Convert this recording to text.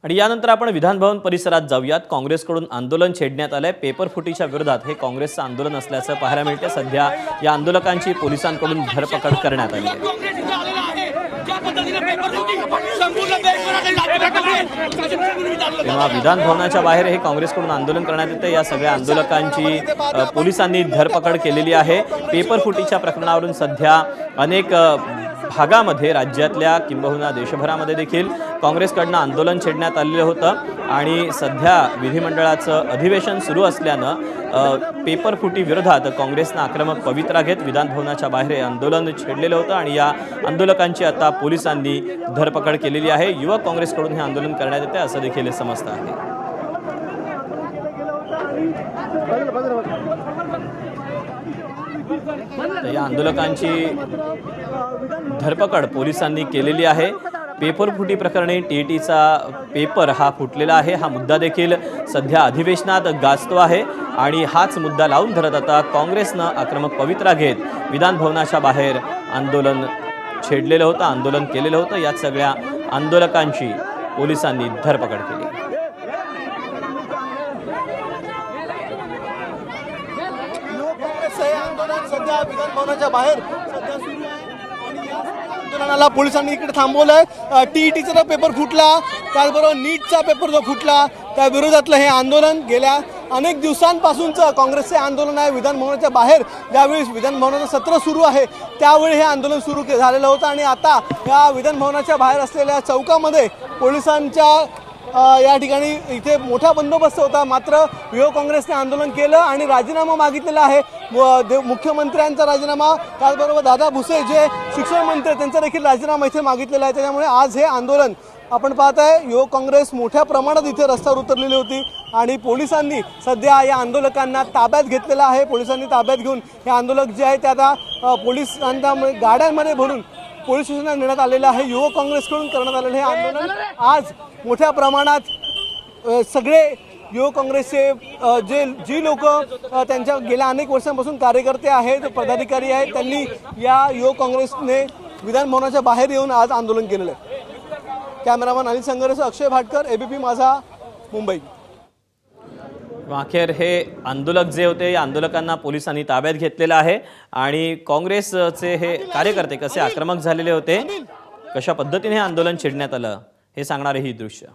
आणि यानंतर आपण विधानभवन परिसरात जाऊयात। काँग्रेसकडून आंदोलन छेडण्यात आले। पेपर फुटीच्या विरोधात हे काँग्रेसचं आंदोलन असल्याचं पाहायला मिळते। सध्या या आंदोलकांची पोलिसांकडून धरपकड करण्यात आली आहे। तेव्हा विधानभवनाच्या बाहेर हे काँग्रेसकडून आंदोलन करण्यात येते। या सगळ्या आंदोलकांची पोलिसांनी धरपकड केलेली आहे। पेपर फुटीच्या प्रकरणावरून सध्या अनेक भागामध्ये राज्यातल्या किंबहुना देशभरामध्ये देखील काँग्रेसकडून आंदोलन छेडण्यात आलेलं होतं आणि सध्या विधिमंडळाचं अधिवेशन सुरू असल्यानं पेपर फुटी विरोधात काँग्रेसनं आक्रमक पवित्रा घेत विधानभवनाच्या बाहेर हे आंदोलन छेडलेलं होतं आणि या आंदोलकांची आता पोलिसांनी धरपकड केलेली आहे। युवक काँग्रेसकडून हे आंदोलन करण्यात येते असं देखील समजतं आहे। या आंदोलकांची धरपकड पोलिसांनी केलेली आहे। पेपर फुटी प्रकरणी टीईटीचा पेपर हा फुटलेला आहे। हा मुद्दा देखील सध्या अधिवेशनात गाजतो आहे आणि हाच मुद्दा लावून धरत आता काँग्रेसनं आक्रमक पवित्रा घेत विधानभवनाच्या बाहेर आंदोलन छेडलेलं होतं, आंदोलन केलेलं होतं। यात सगळ्या आंदोलकांची पोलिसांनी धरपकड केली। सध्या विधानभवनाच्या बाहेर सध्या सुरू आहे आणि या आंदोलनाला पोलिसांनी इकडे थांबवलंय। टीईटीचा पेपर फुटला, त्याचबरोबर नीटचा पेपर जो फुटला त्या विरोधातलं हे आंदोलन गेल्या अनेक दिवसांपासूनचं काँग्रेसचे आंदोलन आहे। विधानभवनाच्या बाहेर ज्यावेळी विधानभवनाचं सत्र सुरू आहे त्यावेळी हे आंदोलन सुरू झालेलं होतं आणि आता या विधानभवनाच्या बाहेर असलेल्या चौकामध्ये पोलिसांच्या या ठिकाणी इथे मोठा बंदोबस्त होता। मात्र युवक काँग्रेसने आंदोलन केलं आणि राजीनामा मागितलेला आहे। मुख्यमंत्र्यांचा राजीनामा, त्याचबरोबर दादा भुसे जे शिक्षण मंत्री त्यांचा देखील राजीनामा इथे मागितलेला आहे। त्याच्यामुळे आज हे आंदोलन आपण पाहत आहे। युवक काँग्रेस मोठ्या प्रमाणात इथे रस्त्यावर उतरलेली होती आणि पोलिसांनी सध्या या आंदोलकांना ताब्यात घेतलेलं आहे। पोलिसांनी ताब्यात घेऊन हे आंदोलक जे आहे ते आता पोलिसांच्या गाड्यांमध्ये भरून पोलीस स्टेशनला नेण्यात आलेलं आहे। युवक काँग्रेसकडून करण्यात आलेलं हे आंदोलन आज मोठ्या प्रमाणात सगळे युवक काँग्रेसचे जी लोक त्यांच्या गेल्या अनेक वर्षांपासून कार्यकर्ते आहेत, पदाधिकारी आहेत, त्यांनी या युवक काँग्रेसने विधानभवनाच्या बाहेर येऊन आज आंदोलन केलेलं आहे। कॅमेरामन अनिल संघरेसह अक्षय भाटकर, एबीपी माझा, मुंबई। अखेर हे आंदोलक जे होते या आंदोलकांना पोलिसांनी ताब्यात घेतलेलं आहे आणि काँग्रेसचे हे कार्यकर्ते कसे आक्रमक झालेले होते, कशा पद्धतीने हे आंदोलन छेडण्यात आलं हे सांगणारे ही दृश्य।